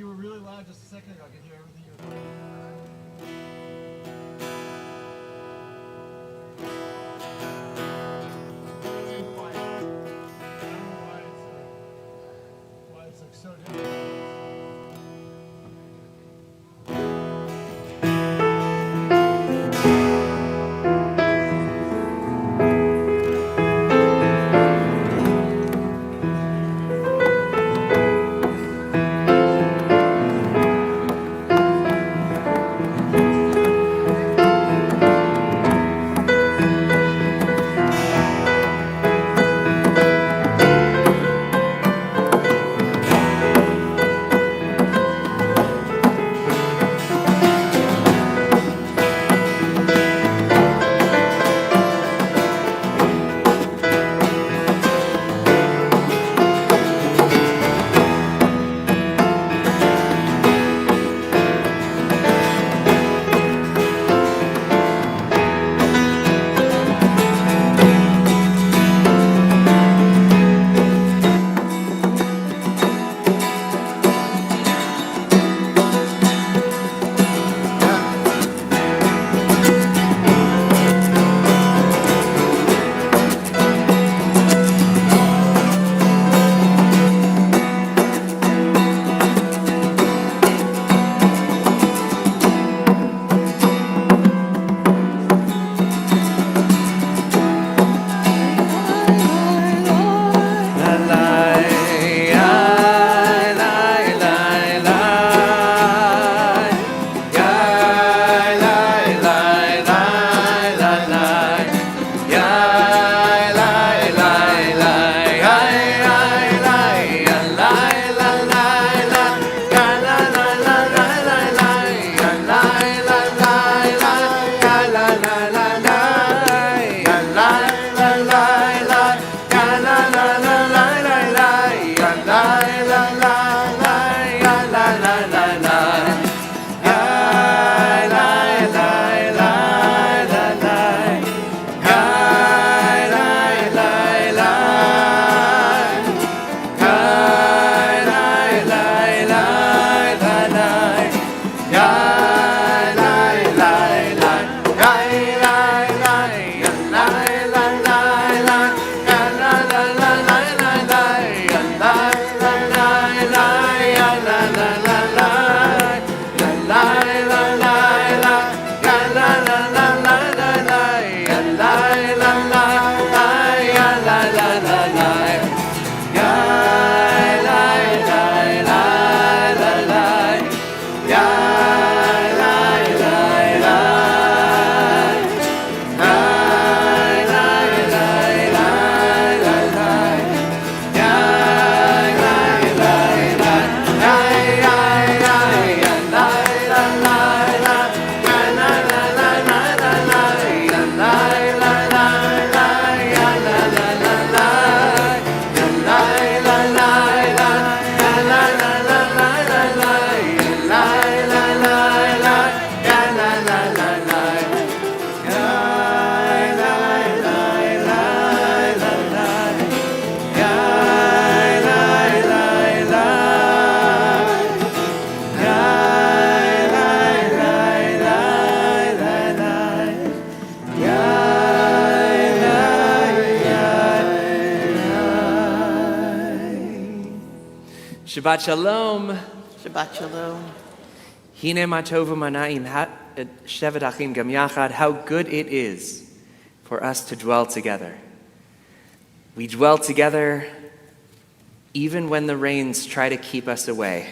you were really loud just a second ago. I could hear everything you were doing. Too quiet. I don't know why it's like so different. Shabbat Shalom. Shabbat Shalom. Hine ma tova mana'im shevet achim gam yachad. How good it is for us to dwell together. We dwell together even when the rains try to keep us away.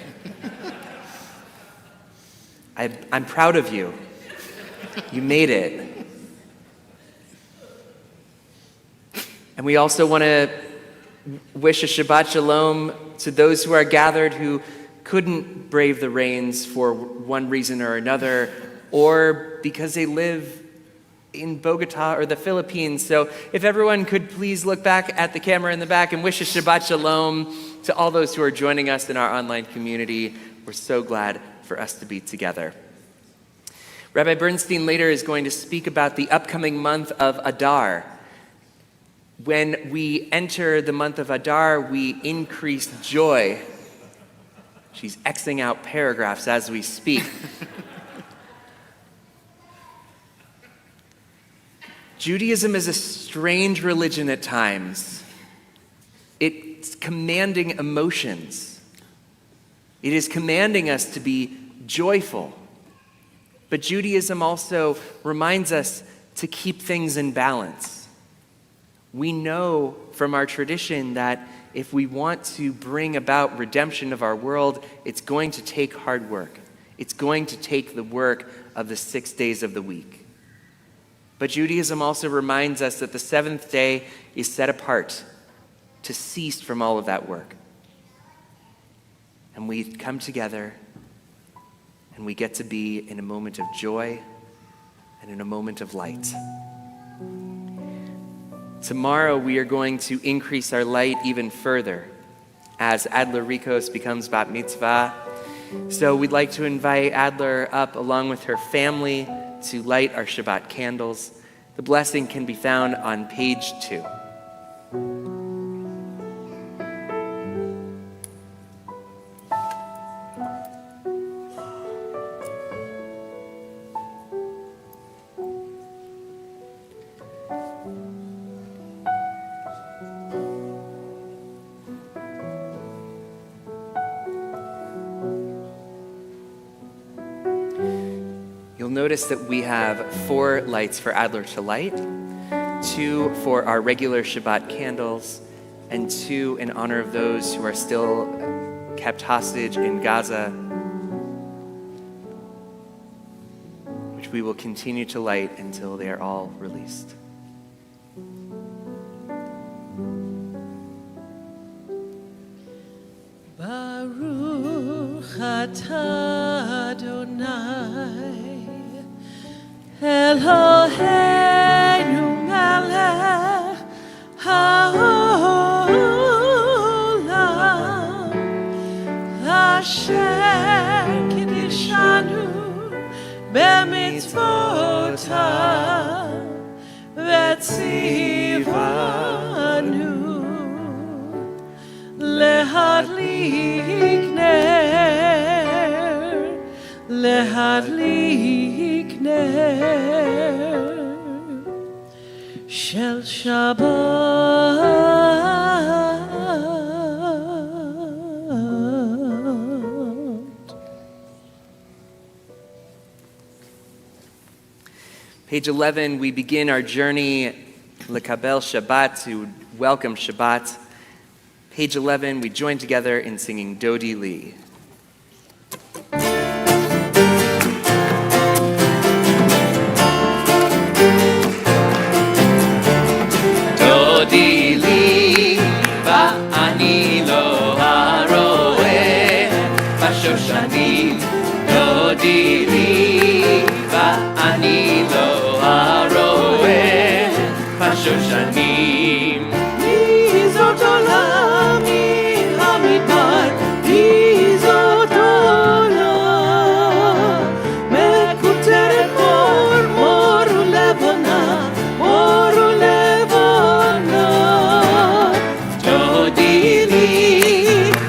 I'm proud of you. You made it. And we also want to wish a Shabbat Shalom to those who are gathered who couldn't brave the rains for one reason or another, or because they live in Bogota or the Philippines. So if everyone could please look back at the camera in the back and wish a Shabbat Shalom to all those who are joining us in our online community. We're so glad for us to be together. Rabbi Bernstein later is going to speak about the upcoming month of Adar. When we enter the month of Adar, we increase joy. She's Xing out paragraphs as we speak. Judaism is a strange religion at times. It's commanding emotions. It is commanding us to be joyful. But Judaism also reminds us to keep things in balance. We know from our tradition that if we want to bring about redemption of our world, it's going to take hard work. It's going to take the work of the 6 days of the week. But Judaism also reminds us that the seventh day is set apart to cease from all of that work. And we come together and we get to be in a moment of joy and in a moment of light. Tomorrow we are going to increase our light even further as Adler Rikos becomes bat mitzvah. So we'd like to invite Adler up along with her family to light our Shabbat candles. The blessing can be found on page 2. Notice that we have 4 lights for Adler to light, 2 for our regular Shabbat candles, and 2 in honor of those who are still kept hostage in Gaza, which we will continue to light until they are all released. Baruch atah Adonai Eloheinu melech haolam asher kiddushanu b'mitzvotav v'tzivanu lehadlik ner shel Shabbat. Page 11, we begin our journey Kabbalat Shabbat, to welcome Shabbat. Page 11, we join together in singing Dodi Li. Dodi li va'ani lo haroeh b'shoshanim. Dodi li va'ani lo haroeh b'shoshanim. Mizot olam min hamidbar, mizot olam mekuteret mor ulevana, mor ulevana. Dodi li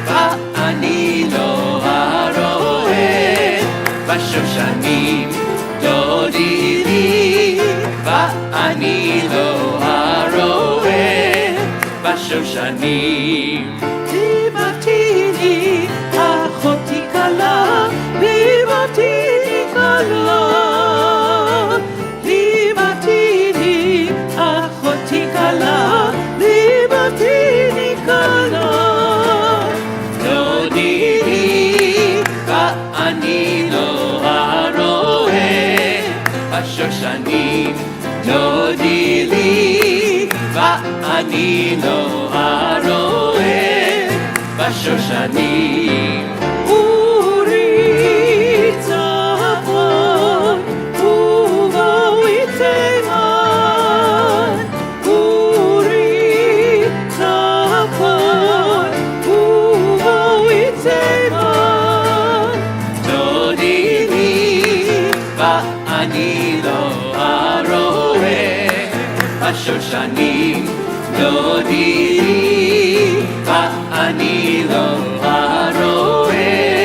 va'ani lo haroeh b'shoshanim. Dodi li va'ani lo haroeh b'shoshanim. ליבתיני אחותי כלה, ליבתיני כלה, ליבתיני אחותי כלה, ליבתיני כלה. דודי לי ואני לא הרואה בשושנים. דודי לי ואני לא הרואה בשושנים. אורי צפון ובואי תימן, אורי צפון ובואי תימן. דודי לי ואני לא הרואה בשושנים. דודי לי ואני לא הרואה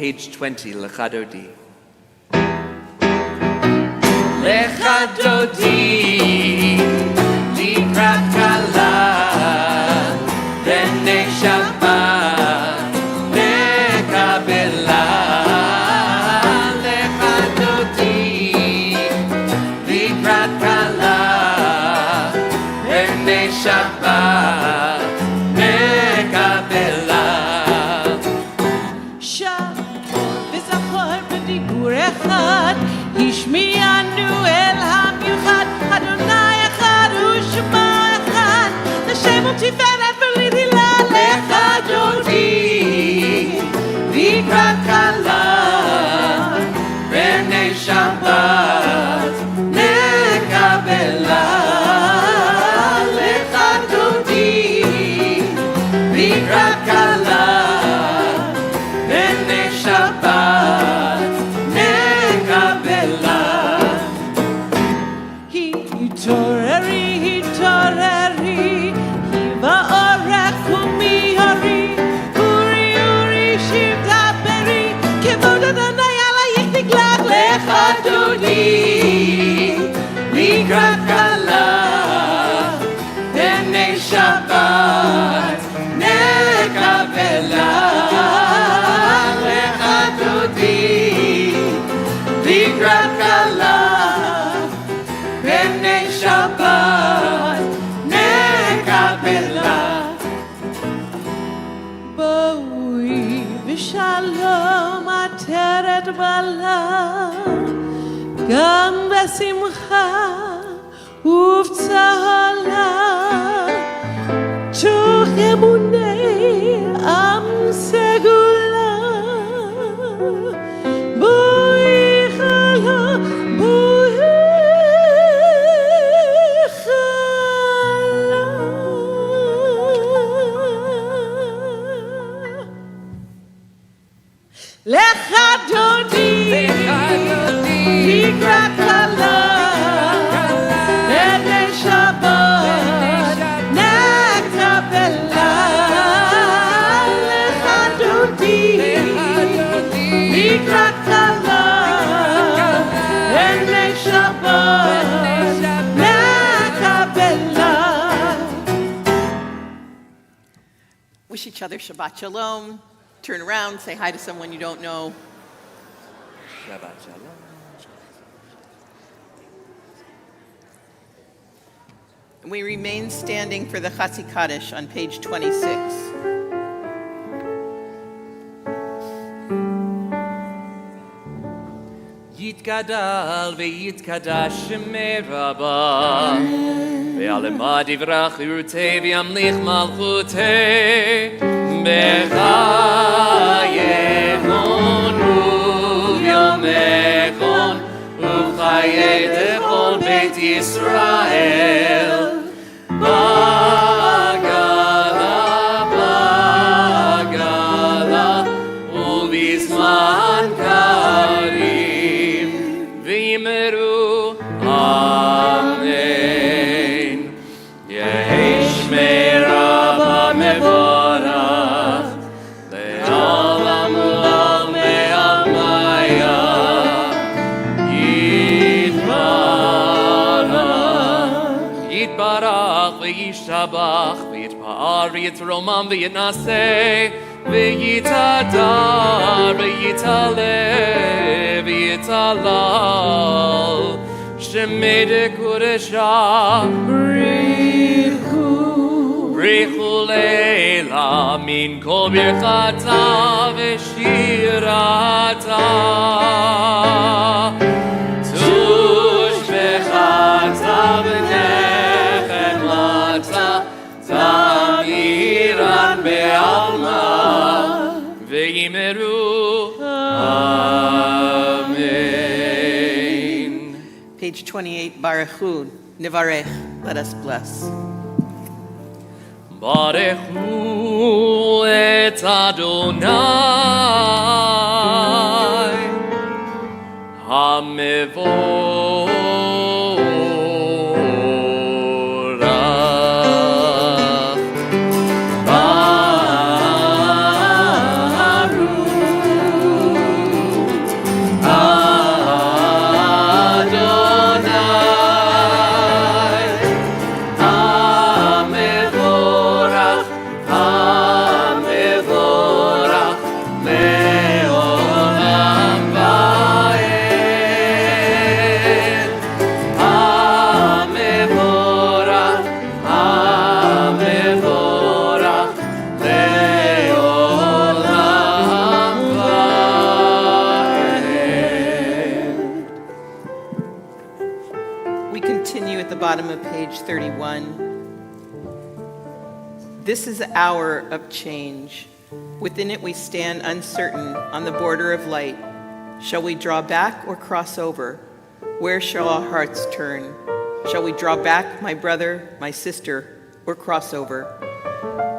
Page 20, Lecha Dodi. Lecha Dodi, Likrat Kala, Bnei Shabbat, Kabbalat. Lecha Dodi, Likrat Kala, Bnei Shabbat, Kabbalat. אחד, השמיענו אל המיוחד, אדוני אחד ושמה אחד, לשם ותפארת ולתהילה לך דודי, לקראת כלה, בני שבת, נקבלה לך דודי, לקראת כלה, בני שבת. Dodi, לקראת כלה, בני שבת, נקבלה. לך דודי, לקראת כלה, בני שבת, נקבלה. בואי בשלום עטרת בלם, גם בשמחה ובצהלה, תוך אמוני עם סגולה. בואי חלה, בואי חלה. לך דודי, לקראת כלה, בני שבת, נקבלה. wish each other Shabbat Shalom. Turn around, say hi to someone you don't know. Shabbat shalom. And we remain standing for the Chatzi Kaddish on page 26. Yitgadal ve'yitkadash shemei Rabbah ve'alemad yivrach yurtei v'yamlich malchutei b'chayechon u'vyomechon u'chayei techon Beit Israel bagala u'bizman karim v'yimeru amen Yehi shmei Rabbah mevorach le'olam u'olam me'almaya Yitbarach v'yishabach v'yitpa'ar v'yitromam v'yitnaseh v'yitadar v'yitaleh v'yitalal shemei dekodesha brichu leila min kol birchata v'shirata tush v'chata v'nechemata tamiran be'alma v'yimeru amen. Page 28, Baruch Nivarech, let us bless. Barechu et Adonai HaMevorach Baruch Adonai HaMevorach HaMevorach Le'olam va'ed HaMevorach HaMevorach Le'olam va'ed. We continue at the bottom of page 31. This is the hour of change. Within it we stand uncertain on the border of light. Shall we draw back or cross over? Where shall our hearts turn? Shall we draw back, my brother, my sister, or cross over?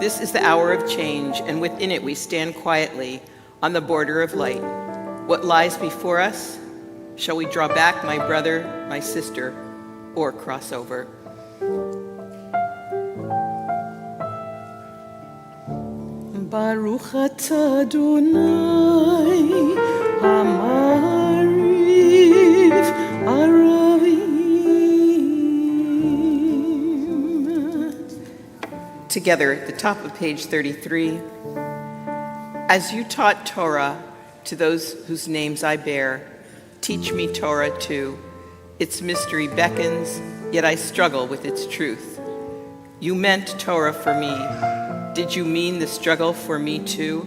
This is the hour of change, and within it we stand quietly on the border of light. What lies before us? Shall we draw back, my brother, my sister, or cross over? Baruch atah Adonai Hamarif Aravim. Together at the top of page 33. As you taught Torah to those whose names I bear, teach me Torah too. Its mystery beckons, yet I struggle with its truth. You meant Torah for me. Did you mean the struggle for me too?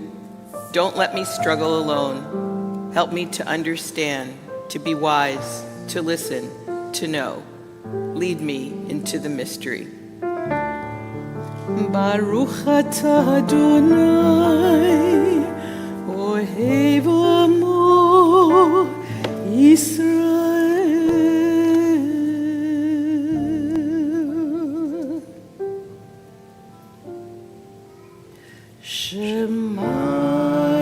Don't let me struggle alone. Help me to understand, to be wise, to listen, to know. Lead me into the mystery. Baruch atah Adonai Ohev Amo Yisrael Shema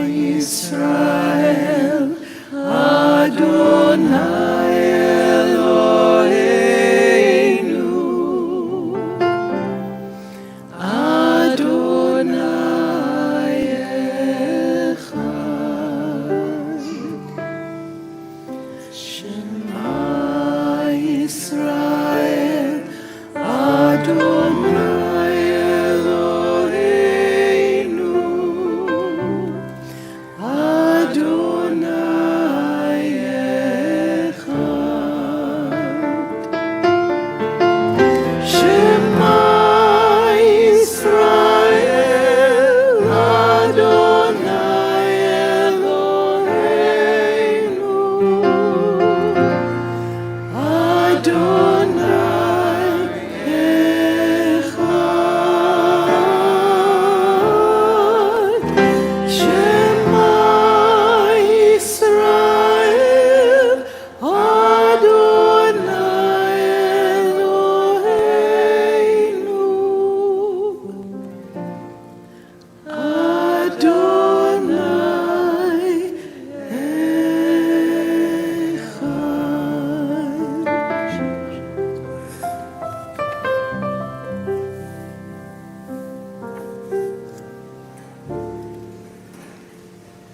Yisrael Adonai Eloheinu Adonai Echad Shema Yisrael Adonai Eloheinu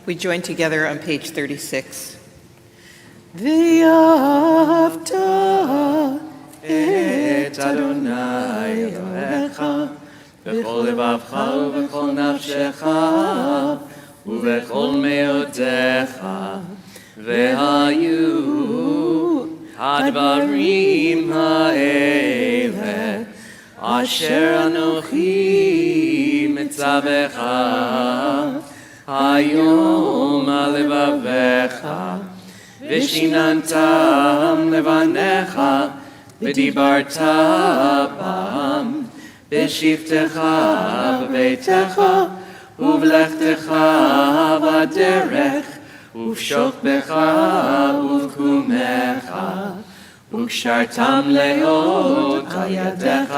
We join together on page 36. ואהבת את אדוני אלוהיך בכל לבבך ובכל נפשך ובכל מאודיך והיו הדברים האלה אשר אנוכי מצווך היום על לבביך ושיננתם לבניך ודיברת בם בשבתך בביתך ובלכתך בדרך ובשוכבך ובקומך וקשרתם לאות על ידיך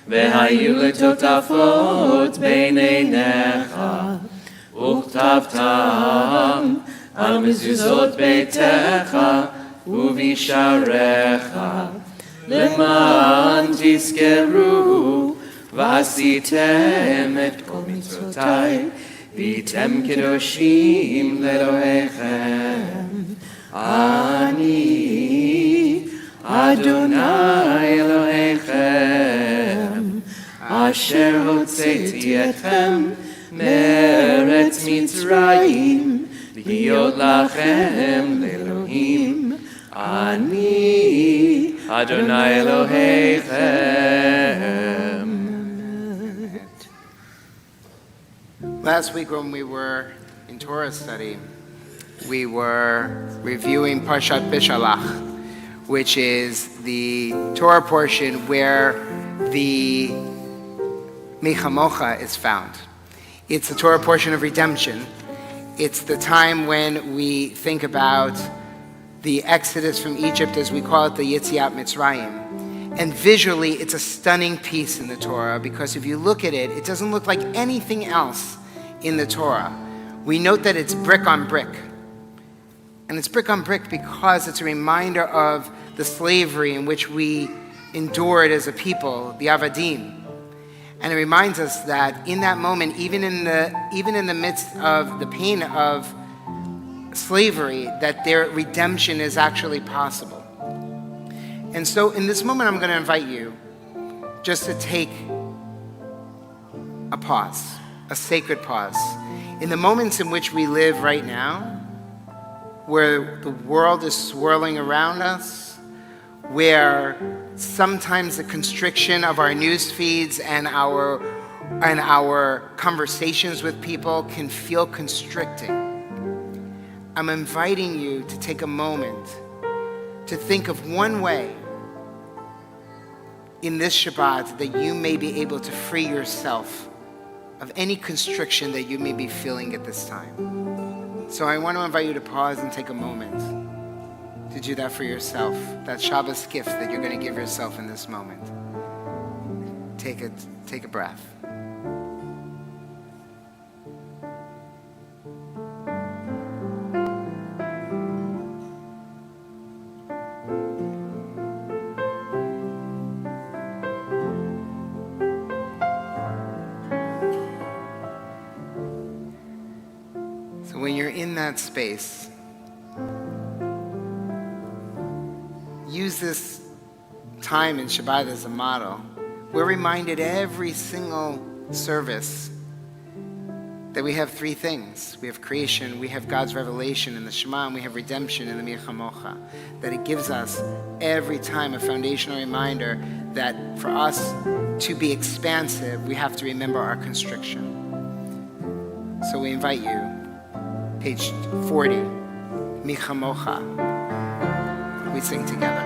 והיו לטוטפות בין עיניך וכתבתם על מזוזות ביתך ובשעריך למען תזכרו ועשיתם את כל מצוותיי והייתם קדושים לאלוהיכם אני אדוני אלוהיכם אשר הוצאתי אתכם מארץ מצרים להיות לכם לאלוהים אני אדוני אלוהיכם. Last week when we were in Torah study, we were reviewing Parshat Bishalach, which is the Torah portion where the Mechamocha is found. It's the Torah portion of redemption. It's the time when we think about the Exodus from Egypt, as we call it, the Yetziat Mitzrayim. And visually, it's a stunning piece in the Torah, because if you look at it, it doesn't look like anything else in the Torah. We note that it's brick on brick. And it's brick on brick because it's a reminder of the slavery in which we endured as a people, the Avadim. And it reminds us that in that moment, even in the midst of the pain of slavery, that their redemption is actually possible. And so in this moment, I'm going to invite you just to take a pause, a sacred pause. In the moments in which we live right now, where the world is swirling around us, where sometimes the constriction of our news feeds and our conversations with people can feel constricting. I'm inviting you to take a moment to think of one way in this Shabbat that you may be able to free yourself of any constriction that you may be feeling at this time. So I want to invite you to pause and take a moment to do that for yourself, that Shabbos gift that you're going to give yourself in this moment. Take a breath. So when you're in that space, use this time in Shabbat as a model. We're reminded every single service that we have three things. We have creation, we have God's revelation in the Shema, and we have redemption in the Mechamocha. That it gives us every time a foundational reminder that for us to be expansive, we have to remember our constriction. So we invite you, page 40, Mechamocha. We sing together.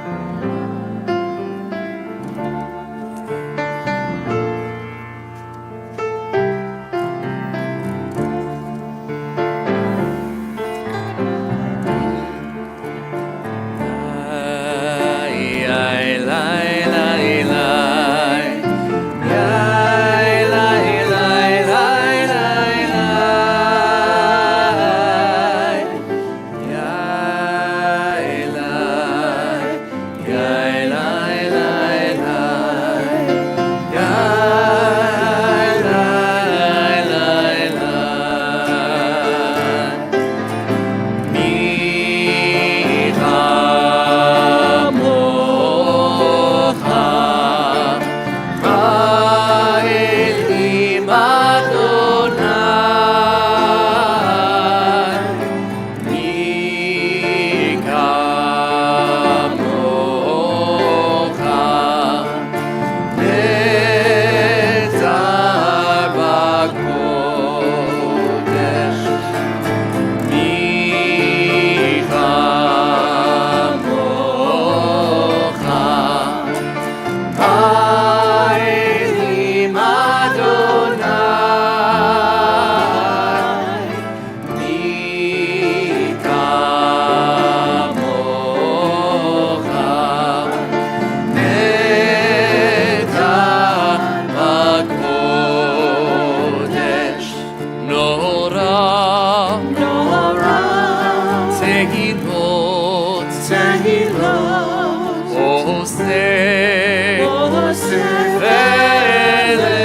Tehilot, Oseh, Oseh Vele,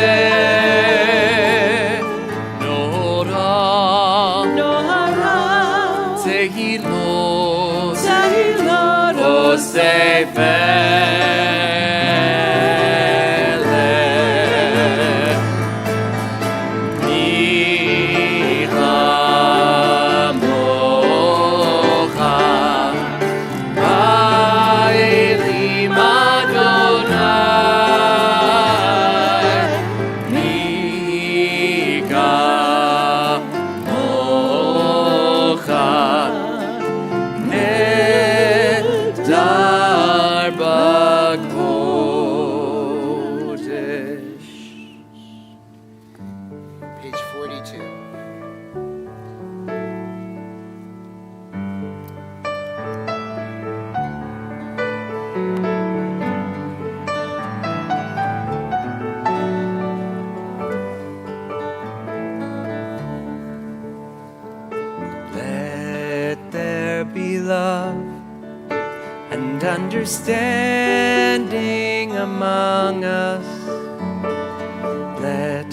Nora, Nohara, Tehilot, Tehilot, Oseh Vele, Nihamocha, Ba'elim Adonai, Nikamocha, Nedar B'Kodesh. Page 42. Let there be love and understanding among us. Let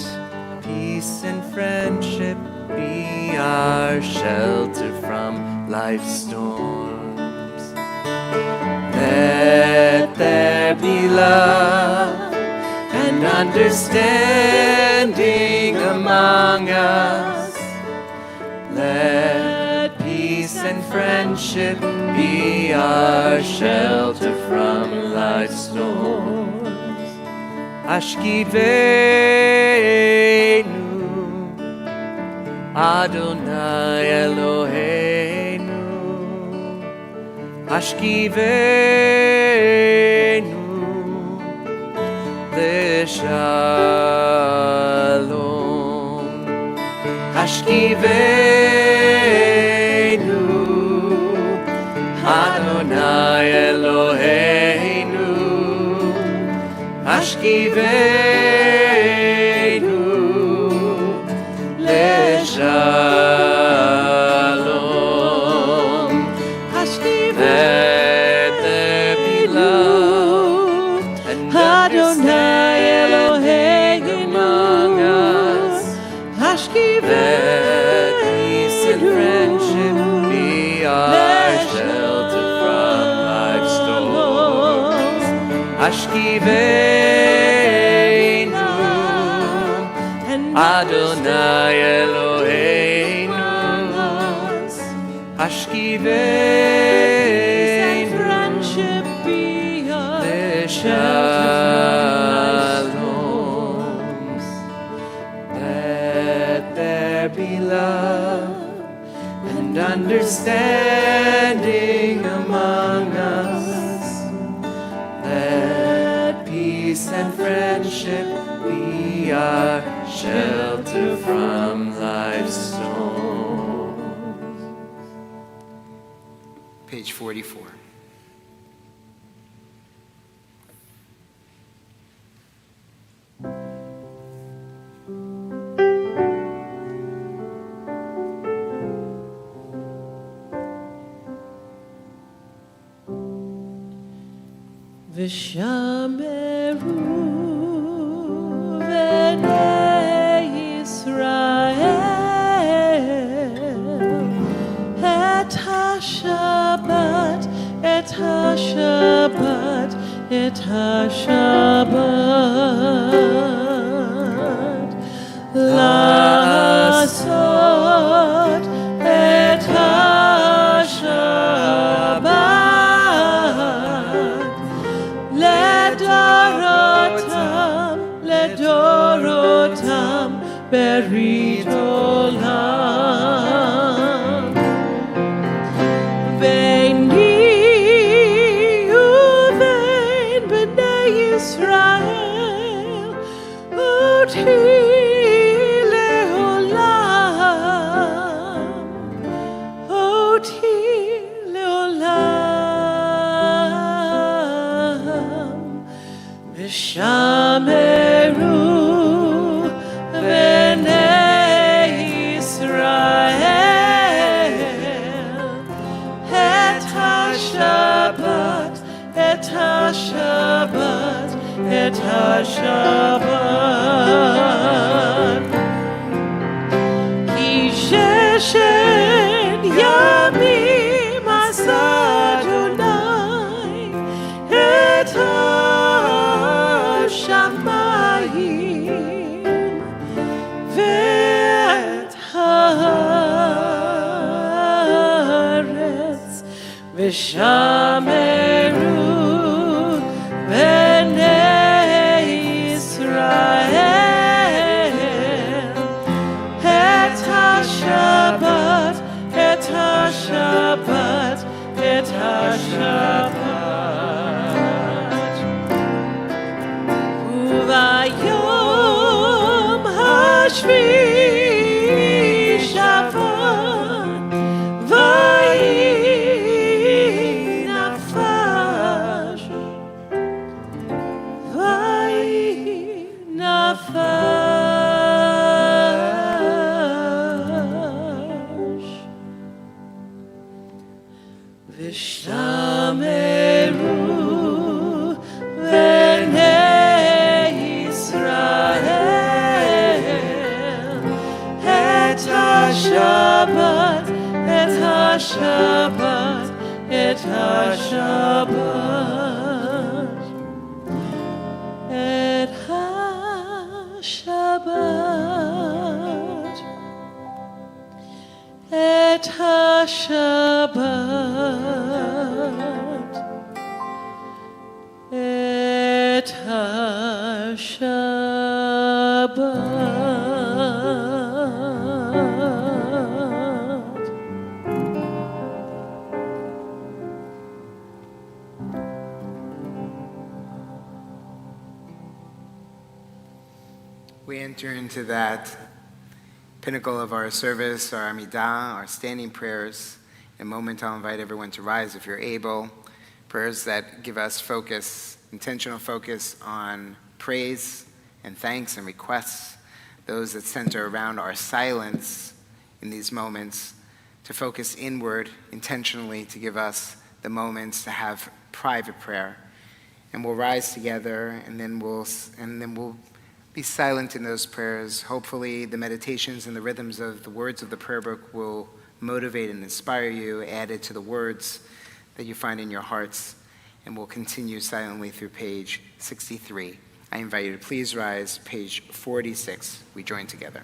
peace and friendship be our shelter from life's storms. Let there be love and understanding among us. Let peace and friendship be our shelter from life's storms. Ashkivenu, Adonai Eloheinu. Ashkivenu, Leshalom. Ashkivenu, Adonai Eloheinu. Ashkivenu, Leshalom. Let there be love and Adonai understanding among us. Let peace and friendship be our shelter from life's storms. Ashkivenu, Adonai Eloheinu. Ashkivenu, Leshalom. Let there be love and understanding among us. Let peace and friendship be our shelter from life's storms. Page 44. V'shameru v'nei Yisrael et ha-Shabbat, et ha-Shabbat, et ha-Shabbat la'asot et ha-Shabbat לדורותם ברית עולם. ביני ובין בני ישראל אותי לעולם, אותי לעולם. ושמרו בני Shen Yamim Asa Adonai Et HaShamayim Ve'et Haaretz V'shameru B'nei Israel Et HaShabbat Et HaShabbat Et HaShabbat Uvayom HaShvi Shavat Vayi Nafash Vayi Nafash V'shameru B'nei Israel Et HaShabbat Et HaShabbat Et HaShabbat Et HaShabbat Et HaShabbat Et HaShabbat We enter into that pinnacle of our service, our Amida, our standing prayers. In a moment, I'll invite everyone to rise if you're able. Prayers that give us focus, intentional focus on praise and thanks and requests. Those that center around our silence in these moments, to focus inward intentionally, to give us the moments to have private prayer. And we'll rise together, and then we'll be silent in those prayers. Hopefully the meditations and the rhythms of the words of the prayer book will motivate and inspire you, added to the words that you find in your hearts, and we'll continue silently through page 63. I invite you to please rise, page 46. We join together.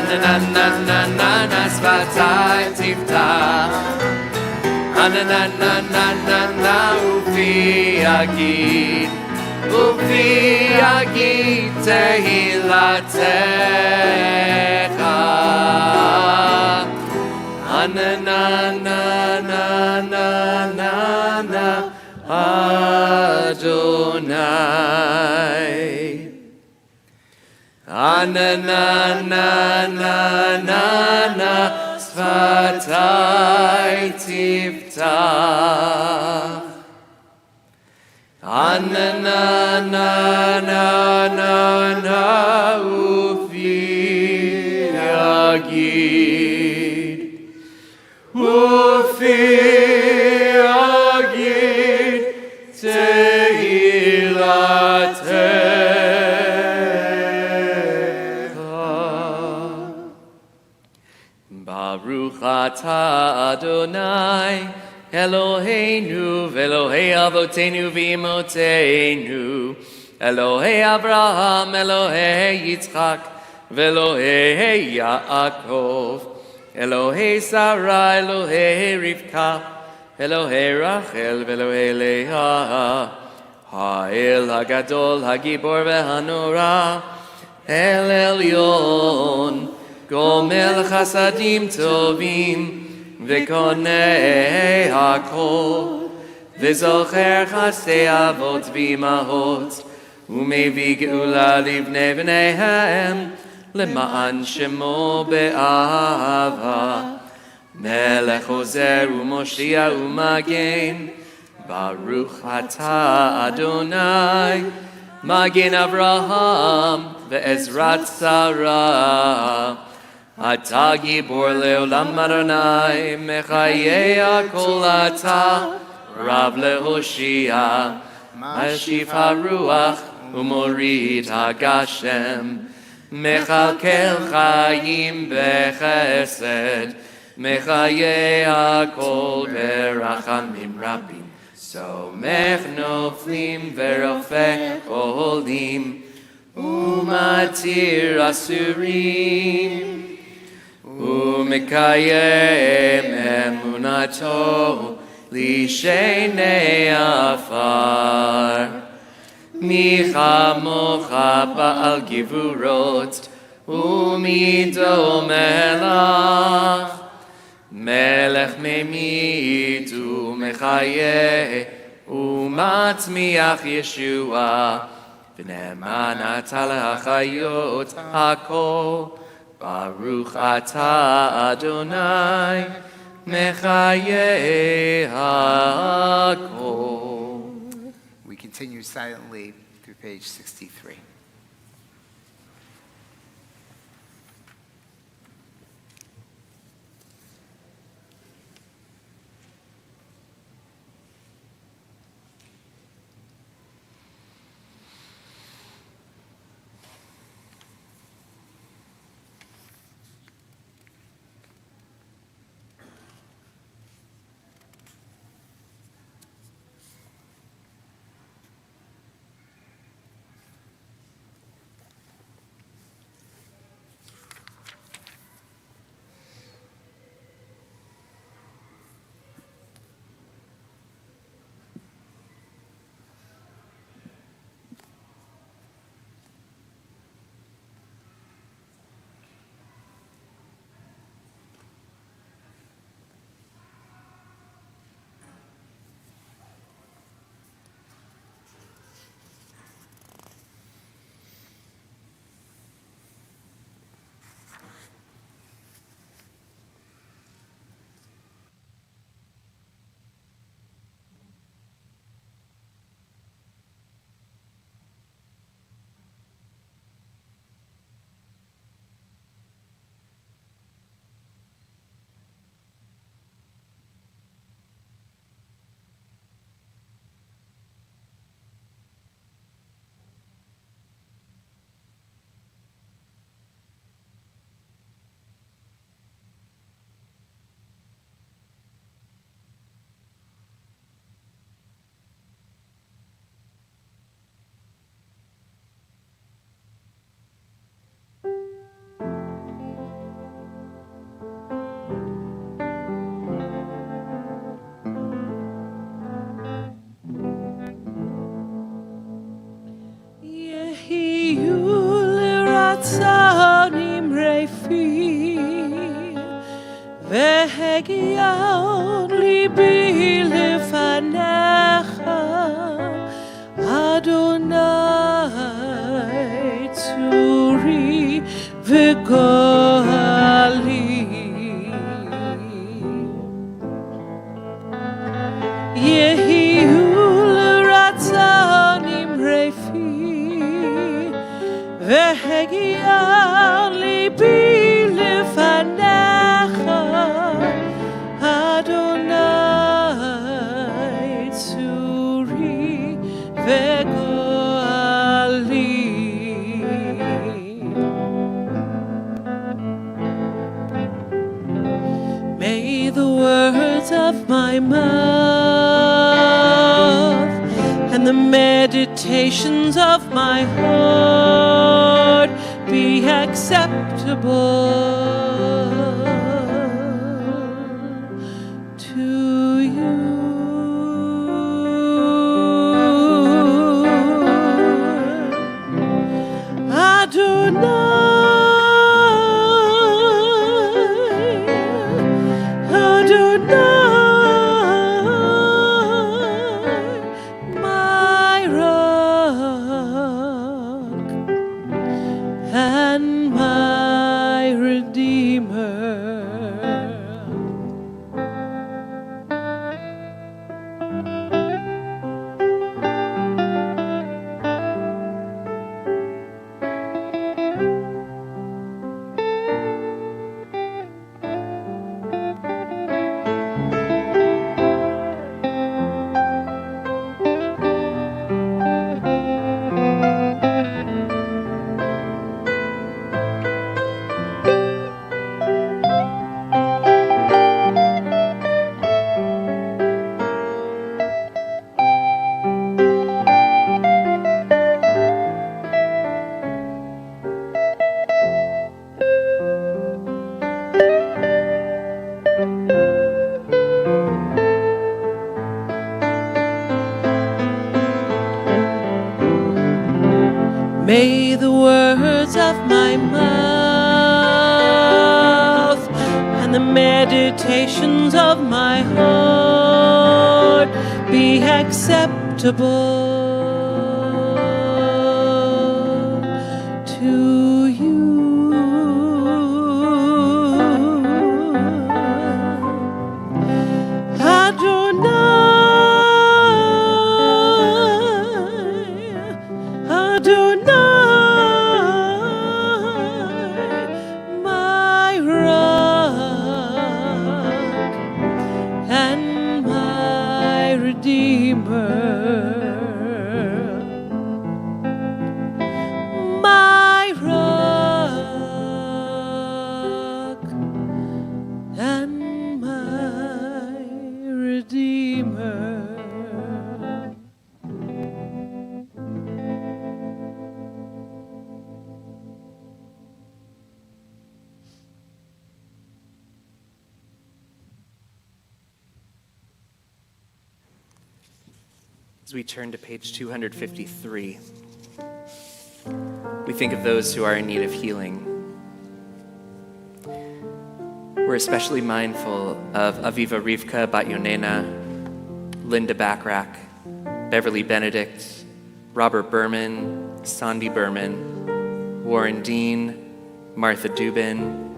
Ananana svatai tiftach. Ananana ufi agid. Ufi agid tehilatecha. Ananana Adonai. Ananana svatai tiftach. Ananana ufi agid. Ufi agid tehilatecha. Baruch atah Adonai Eloheinu v'Elohei avotenu v'imotenu Elohei Abraham Elohei Yitzchak v'Elohei Yaakov Elohei Sarah Elohei Rivka Elohei Rachel v'Elohei Leah Ha'el Hagadol Hagibor v'Hanora El Elyon Gomel Chasadim Tovim V'konei hakol V'zocher chasei avot v'imahot U'mevi geula livnei v'neihem Lema'an shemo be'ahava Melech ozer u'moshia u'magen Baruch atah Adonai Magen Avraham Ve'ezrat Sarah Ata gibor leolam Adonai Mechayei hakol ata Rav lehoshia Mashif haruach Umorid hagashem Mechalkel chayim bechesed Mechayei hakol berachamim rabim Somech noflim verofeh olim Umatir asurim Umekayem emunato lishenei afar Micha mocha ba'al givurot Umido melach Melech memit umechayeh Umatzmiach Yeshua V'ne'eman ata l'hachayot hakol Baruch atah Adonai Mechayeh hakol. We continue silently through page 63. רצונים רפים, והגיע ליבי לפניך, אדוני צורי וגואלי. יהיו לרצונים רפים, והגיע ליבי לפניך, אדוני צורי וגואלי. May the words of my mouth and the meditations of my heart be acceptable to you. My rock and my redeemer. May the words of my mouth and the meditations of my heart be acceptable to you. My rock and my redeemer. As we turn to page 253, we think of those who are in need of healing. We're especially mindful of Aviva Rivka Bat Yonena, Linda Backrack, Beverly Benedict, Robert Berman, Sandy Berman, Warren Dean, Martha Dubin,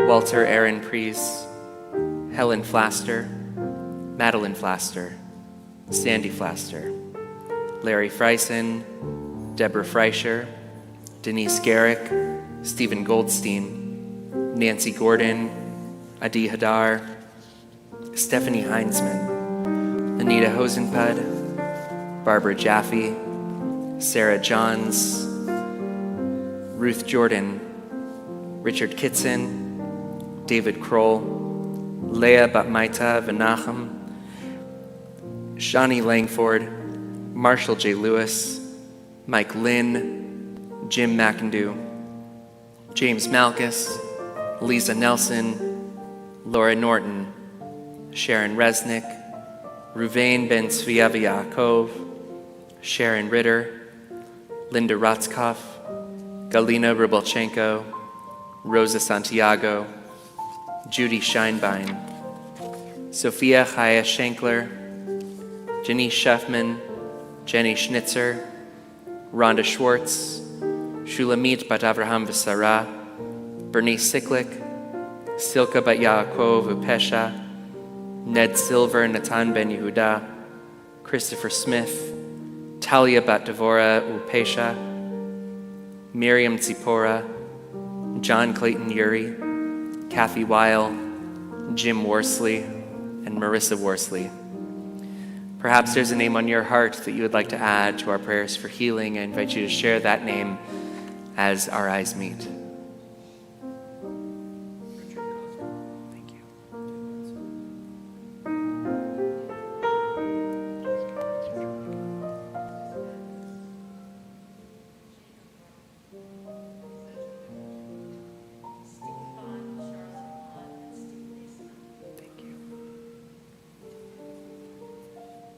Walter Aaron Priest, Helen Flaster, Madeline Flaster, Sandy Flaster, Larry Freisen, Deborah Freischer, Denise Garrick, Stephen Goldstein, Nancy Gordon, Adi Hadar, Stephanie Heinzman, Anita Hosenpud, Barbara Jaffe, Sarah Johns, Ruth Jordan, Richard Kitson, David Kroll, Leah Batmaita Venachem, Shani Langford, Marshall J. Lewis, Mike Lynn, Jim McIndoe, James Malkus, Lisa Nelson, Laura Norton, Sharon Resnick, Ruvain Ben Tzvi Yaakov, Sharon Ritter, Linda Rotzkoff, Galina Rybalchenko, Rosa Santiago, Judy Scheinbein, Sophia Chaya Schenkler, Jenny Sheffman, Jenny Schnitzer, Rhonda Schwartz, Shulamit Bat Avraham V'Sarah, Bernice Siklik, Silka Bat Yaakov Upesha, Ned Silver, Natan Ben Yehuda, Christopher Smith, Talia Bat Devora Upesha, Miriam Tzipora, John Clayton Uri, Kathy Weil, Jim Worsley, and Marissa Worsley. Perhaps there's a name on your heart that you would like to add to our prayers for healing. I invite you to share that name as our eyes meet. Thank you. Thank you.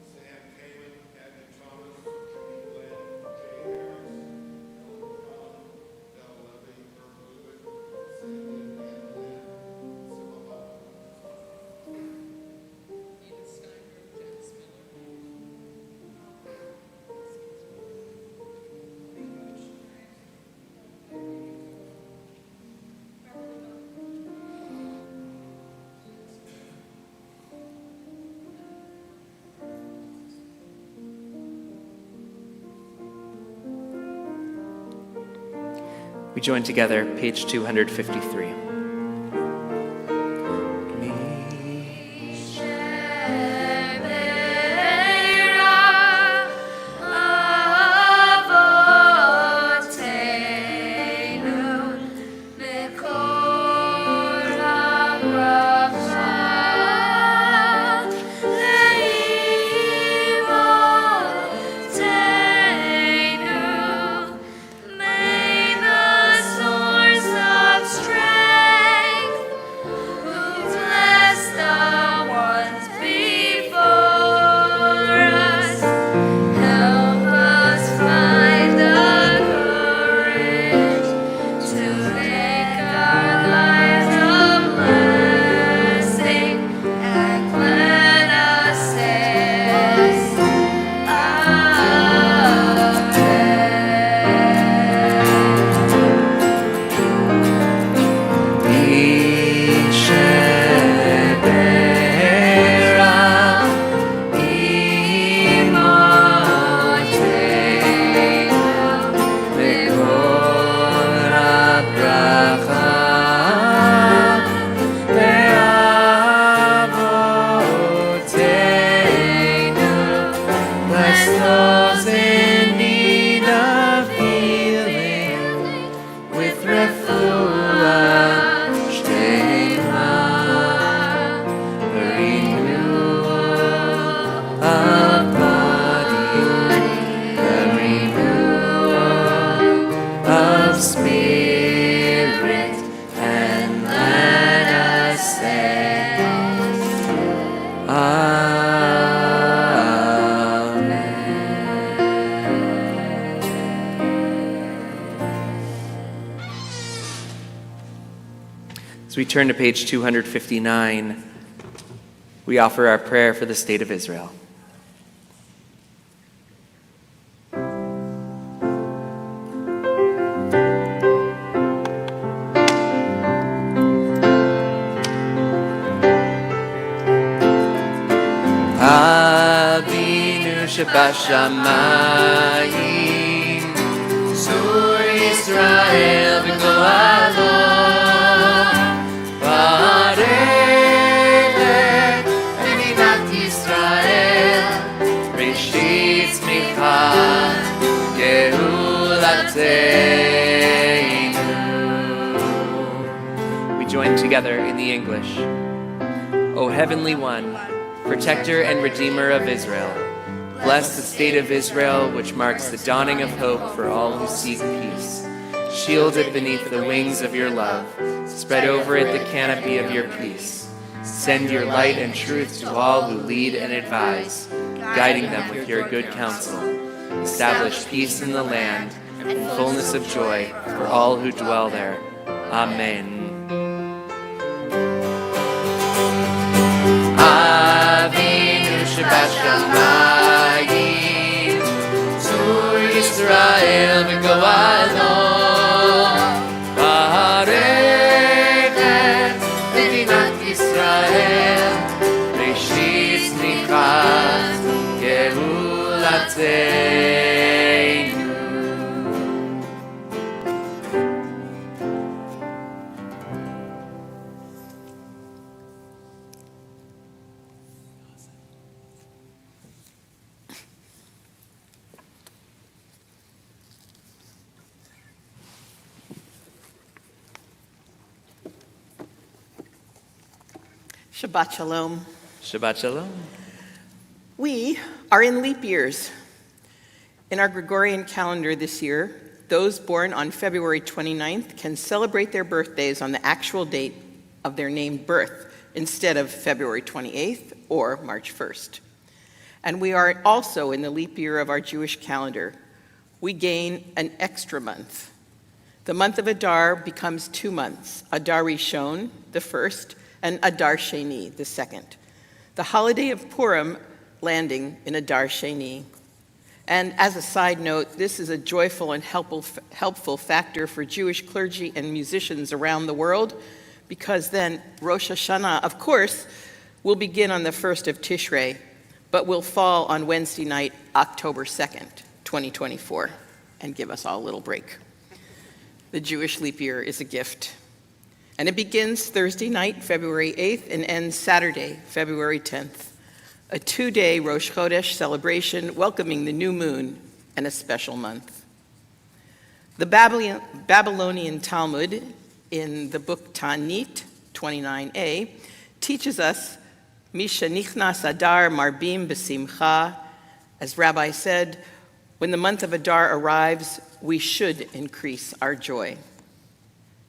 Sam Kamen, Kathy Thomas, Jimmy Glenn, Jay Harris, Ellen Cobb, Del Levy, Herb Ludwig, Sandy and Ann Lynn, Sybil Huff. We join together, page 253. As we turn to page 259, we offer our prayer for the state of Israel. Avinu Shebashamayim, Zur Yisrael v'Goalo, V'arevet Medinat Yisrael, Reshit Tzmicha Geulateinu. We join together in the English. O Heavenly One, Protector and Redeemer of Israel, bless the state of Israel, which marks the dawning of hope for all who seek peace. Shield it beneath the wings of your love. Spread over it the canopy of your peace. Send your light and truth to all who lead and advise, guiding them with your good counsel. Establish peace in the land and fullness of joy for all who dwell there. Amen. Avinu Shabbat Zur Yisrael v'goalo V'harechet Medinat Yisrael Reshit Tzmichat Geulateinu. Shabbat Shalom. Shabbat Shalom. We are in leap years. In our Gregorian calendar this year, those born on February 29th can celebrate their birthdays on the actual date of their named birth instead of February 28th or March 1st. And we are also in the leap year of our Jewish calendar. We gain an extra month. The month of Adar becomes 2 months, Adar Rishon, the first, and Adar Sheni, the second. The holiday of Purim landing in Adar Sheni. And as a side note, this is a joyful and helpful factor for Jewish clergy and musicians around the world, because then Rosh Hashanah, of course, will begin on the 1st of Tishrei, but will fall on Wednesday night, October 2nd, 2024, and give us all a little break. The Jewish leap year is a gift. And it begins Thursday night, February 8th, and ends Saturday, February 10th. A 2-day Rosh Chodesh celebration welcoming the new moon and a special month. The Babylonian Talmud in the book Ta'anit 29a teaches us, Misha nichnas Adar marbim b'simcha. As Rabbi said, when the month of Adar arrives, we should increase our joy.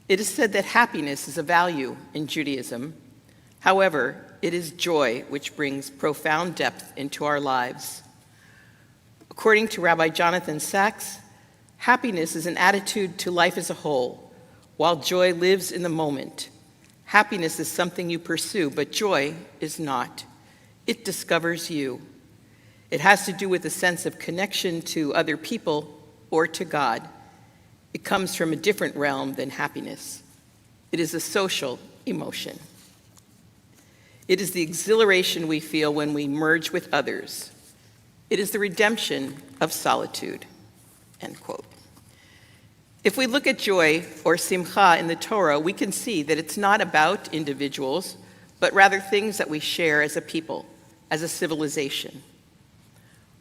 It is said that happiness is a value in Judaism. However, it is joy which brings profound depth into our lives. According to Rabbi Jonathan Sachs, happiness is an attitude to life as a whole, while joy lives in the moment. Happiness is something you pursue, but joy is not. It discovers you. It has to do with a sense of connection to other people or to God. It comes from a different realm than happiness. It is a social emotion. It is the exhilaration we feel when we merge with others. It is the redemption of solitude, end quote. If we look at joy or simcha in the Torah, we can see that it's not about individuals, but rather things that we share as a people, as a civilization.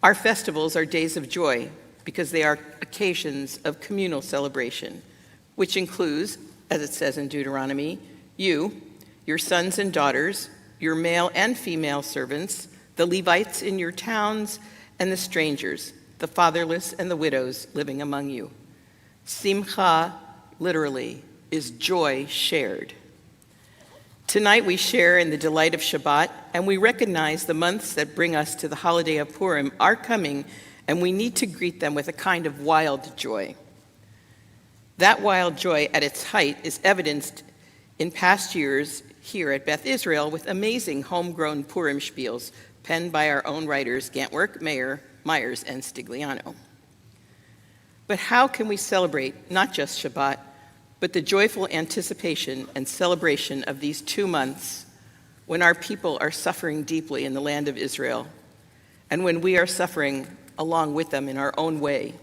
Our festivals are days of joy, because they are occasions of communal celebration, which includes, as it says in Deuteronomy, you, your sons and daughters, your male and female servants, the Levites in your towns, and the strangers, the fatherless and the widows living among you. Simcha, literally, is joy shared. Tonight we share in the delight of Shabbat, and we recognize the months that bring us to the holiday of Purim are coming, and we need to greet them with a kind of wild joy. That wild joy at its height is evidenced in past years here at Beth Israel with amazing homegrown Purim spiels penned by our own writers Gantwerk, Myers, and Stigliano. But how can we celebrate not just Shabbat, but the joyful anticipation and celebration of these 2 months when our people are suffering deeply in the land of Israel, and when we are suffering along with them in our own way?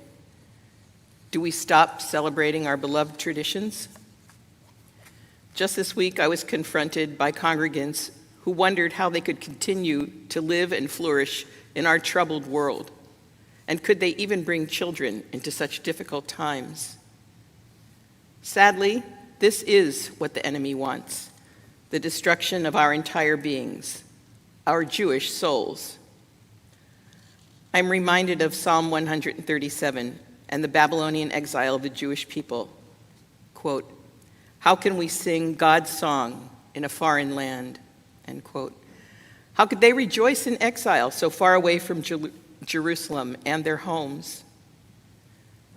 Do we stop celebrating our beloved traditions? Just this week, I was confronted by congregants who wondered how they could continue to live and flourish in our troubled world, and could they even bring children into such difficult times? Sadly, this is what the enemy wants: the destruction of our entire beings, our Jewish souls. I'm reminded of Psalm 137 and the Babylonian exile of the Jewish people. Quote, "How can we sing God's song in a foreign land?" End quote. How could they rejoice in exile so far away from Jerusalem and their homes?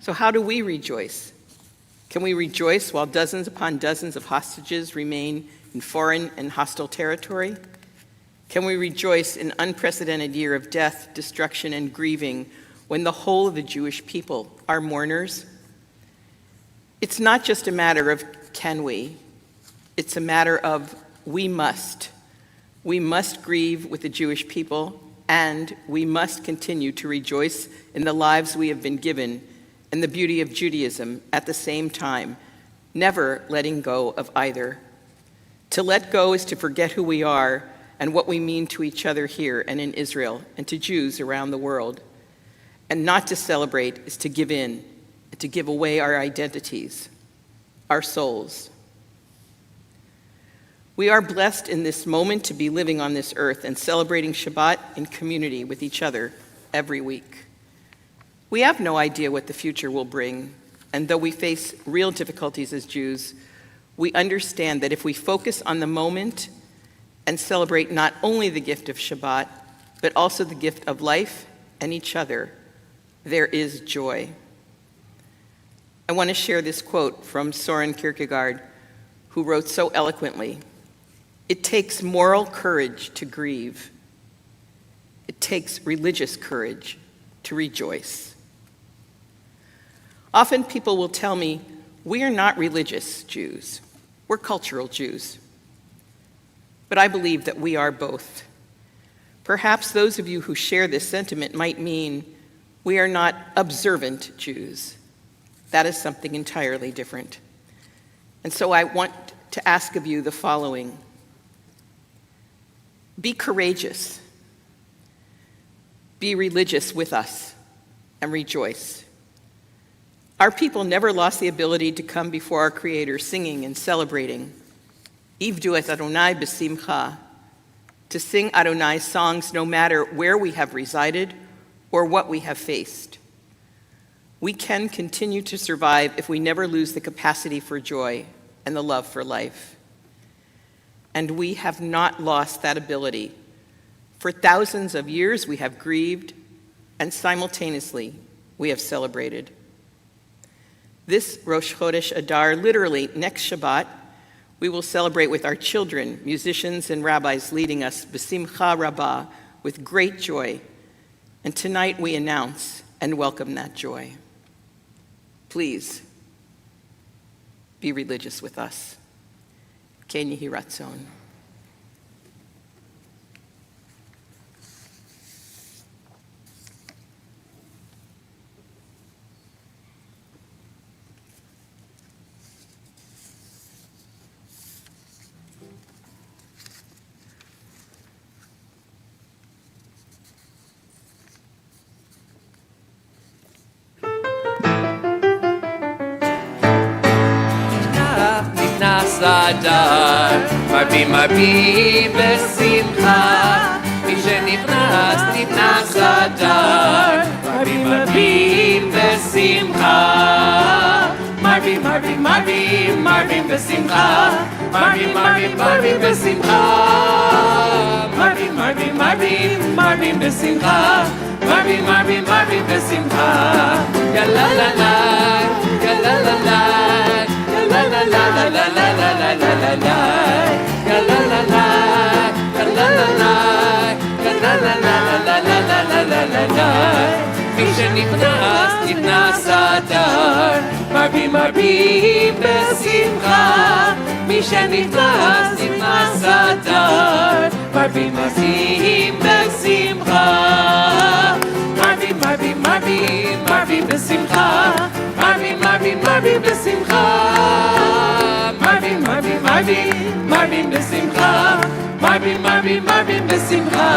So how do we rejoice? Can we rejoice while dozens upon dozens of hostages remain in foreign and hostile territory? Can we rejoice in an unprecedented year of death, destruction, and grieving when the whole of the Jewish people are mourners? It's not just a matter of can we, it's a matter of we must. We must grieve with the Jewish people, and we must continue to rejoice in the lives we have been given and the beauty of Judaism at the same time, never letting go of either. To let go is to forget who we are and what we mean to each other here and in Israel and to Jews around the world. And not to celebrate is to give in, and to give away our identities, our souls. We are blessed in this moment to be living on this earth and celebrating Shabbat in community with each other every week. We have no idea what the future will bring, and though we face real difficulties as Jews, we understand that if we focus on the moment and celebrate not only the gift of Shabbat, but also the gift of life and each other, there is joy. I want to share this quote from Soren Kierkegaard, who wrote so eloquently, "It takes moral courage to grieve. It takes religious courage to rejoice." Often people will tell me, we are not religious Jews, we're cultural Jews. But I believe that we are both. Perhaps those of you who share this sentiment might mean we are not observant Jews. That is something entirely different. And so I want to ask of you the following. Be courageous. Be religious with us and rejoice. Our people never lost the ability to come before our Creator singing and celebrating. Ivdu et Adonai b'simcha, to sing Adonai's songs no matter where we have resided or what we have faced. We can continue to survive if we never lose the capacity for joy and the love for life. And we have not lost that ability. For thousands of years we have grieved, and simultaneously we have celebrated. This Rosh Chodesh Adar, literally next Shabbat, we will celebrate with our children, musicians and rabbis leading us b'simcha rabbah, with great joy. And tonight we announce and welcome that joy. Please be religious with us. Ken Yehi Ratzon. Adar, marbi besimcha, mi shenichnas nichnas Adar, marbi besimcha, marbi besimcha, marbi besimcha, marbi besimcha, marbi besimcha, ya la la la, ya la la la. La la la la la la la la la la la, la la la la, la la la la, la la la la la la la la la la. מי שנכנס נכנס אדר, מרבים בשמחה. מי שנכנס נכנס אדר, מרבים בשמחה. מרבים בשמחה. מרבים בשמחה, מרבים בשמחה, מרבים בשמחה,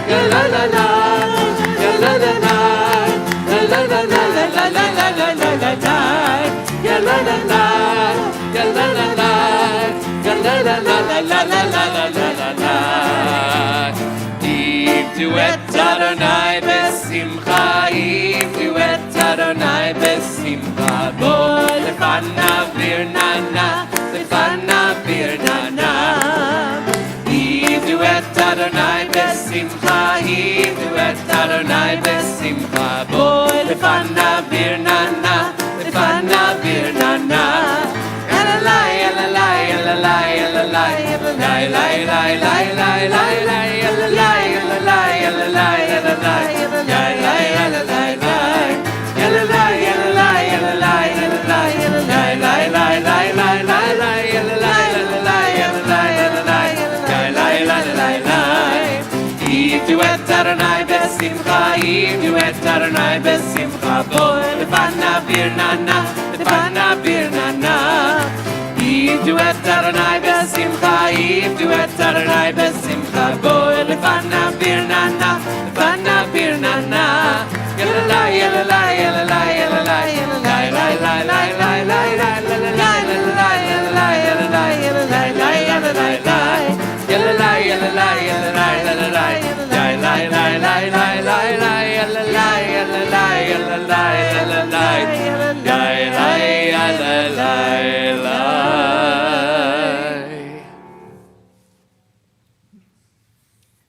יא לה לה לה, יא לה לה לה, יא לה לה לה לה לה לה לה לה לה לה, יא לה לה לה, יא לה לה לה, יא לה לה לה לה לה לה לה לה לה. עבדו את אדוני בשמחה, עבדו את אדוני בשמחה, בוא לפניו ברננה, לפניו ברננה. עבדו את אדוני בשמחה, עבדו את אדוני בשמחה, בוא לפניו ברננה. Adonai besimcha, yidu et Adonai besimcha, boi lefana birnana, lefana birnana. Yidu et Adonai besimcha, yidu et Adonai besimcha, boi lefana birnana, lefana birnana. Yalala, yalala, yalala, yalala, yalala, yalala, yalala, yalala,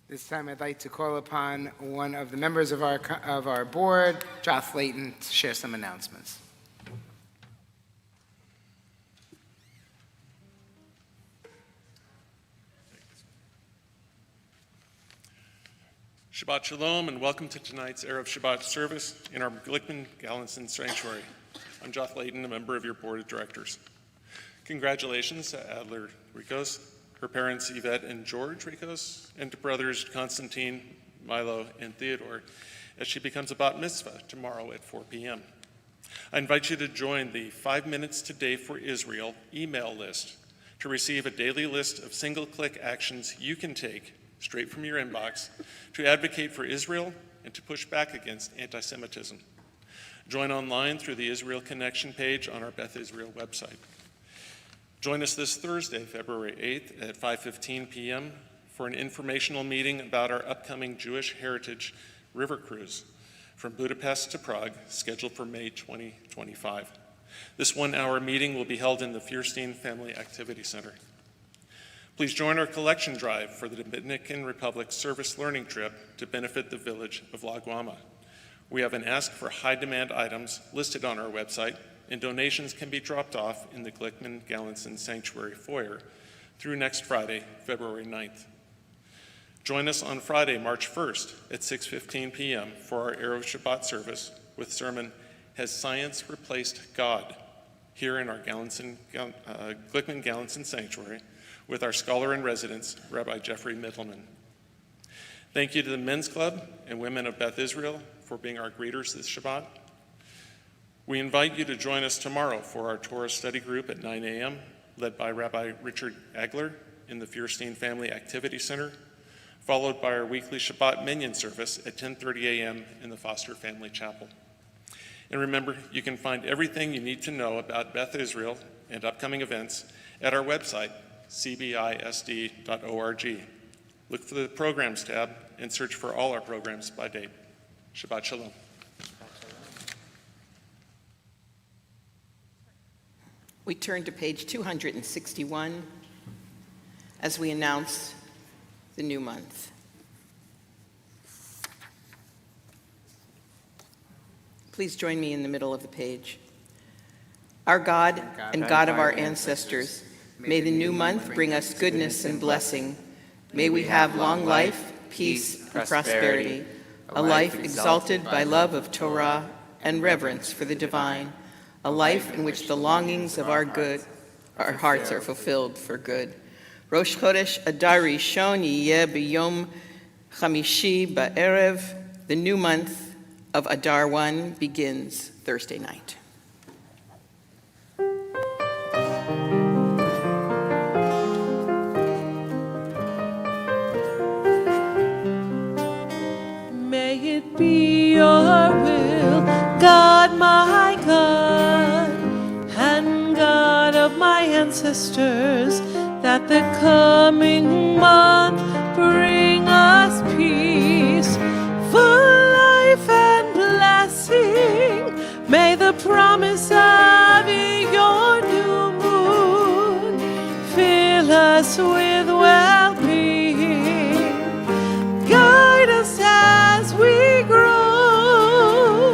This time I'd like to call upon one of the members of our board, Joth Layton, to share some announcements. Shabbat Shalom and welcome to tonight's Erev Shabbat service in our Glickman-Galinson sanctuary. I'm Joth Layton, a member of your board of directors. Congratulations to Adler Ricos, her parents Yvette and George Ricos, and to brothers Constantine, Milo, and Theodore as she becomes a bat mitzvah tomorrow at 4 p.m. I invite you to join the 5 Minutes Today for Israel email list to receive a daily list of single-click actions you can take straight from your inbox to advocate for Israel and to push back against anti-Semitism. Join online through the Israel Connection page on our Beth Israel website. Join us this Thursday, February 8th at 5:15 p.m. for an informational meeting about our upcoming Jewish Heritage River Cruise from Budapest to Prague, scheduled for May 2025. This 1-hour meeting will be held in the Fierstein Family Activity Center. Please join our collection drive for the Dominican Republic Service Learning Trip to benefit the village of La Guama. We have an ask for high-demand items listed on our website, and donations can be dropped off in the Glickman-Galinson Sanctuary foyer through next Friday, February 9th. Join us on Friday, March 1st at 6:15 p.m. for our Erev Shabbat service with sermon, Has Science Replaced God? Here in our Glickman-Galinson Sanctuary with our scholar in residence, Rabbi Jeffrey Mittelman. Thank you to the Men's Club and Women of Beth Israel for being our greeters this Shabbat. We invite you to join us tomorrow for our Torah study group at 9 a.m., led by Rabbi Richard Agler in the Fierstein Family Activity Center, followed by our weekly Shabbat Minyan service at 10:30 a.m. in the Foster Family Chapel. And remember, you can find everything you need to know about Beth Israel and upcoming events at our website, cbisd.org. Look for the Programs tab and search for all our programs by date. Shabbat Shalom. We turn to page 261 as we announce the new month. Please join me in the middle of the page. Our God and God of our ancestors, may the new month bring us goodness and blessing. May we have long life, peace, and prosperity, a life exalted by love of Torah and reverence for the divine, a life in which the longings of our hearts are fulfilled for good. Rosh Chodesh Adar Rishon Yiyeh B'Yom Chamishi Ba'erev. The new month of Adar 1 begins Thursday night. May it be your will, God my God, and God of my ancestors, that the coming month bring us peace, full life and blessing. May the promise of your new moon fill us with well-being. Guide us as we grow,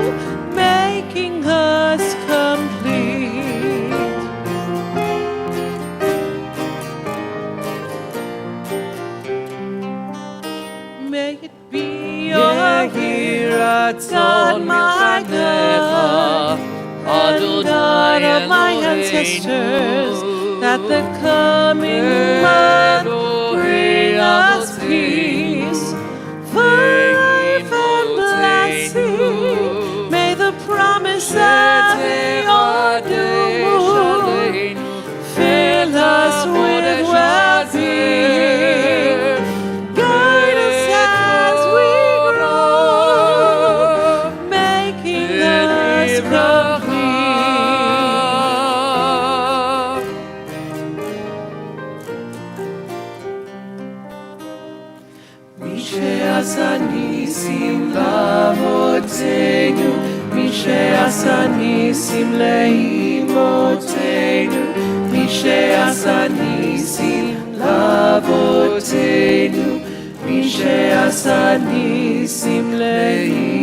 making us complete. May it be your will, God, my God, and God of my ancestors, that the coming month bring us peace, life and blessing. May the promise of your new moon fill us with well-being. Guide us as we grow, making us complete. Mishe'asa nisim lavotenu, Mishe'asa nisim leimotenu, Mishe'asa nisim lavotenu, Mishe'asa nisim leimotenu.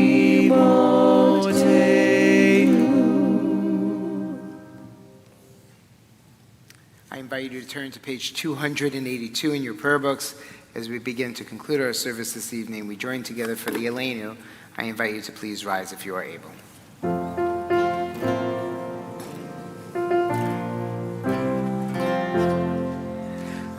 I invite you to turn to page 282 in your prayer books. As we begin to conclude our service this evening, we join together for the Aleinu. I invite you to please rise if you are able.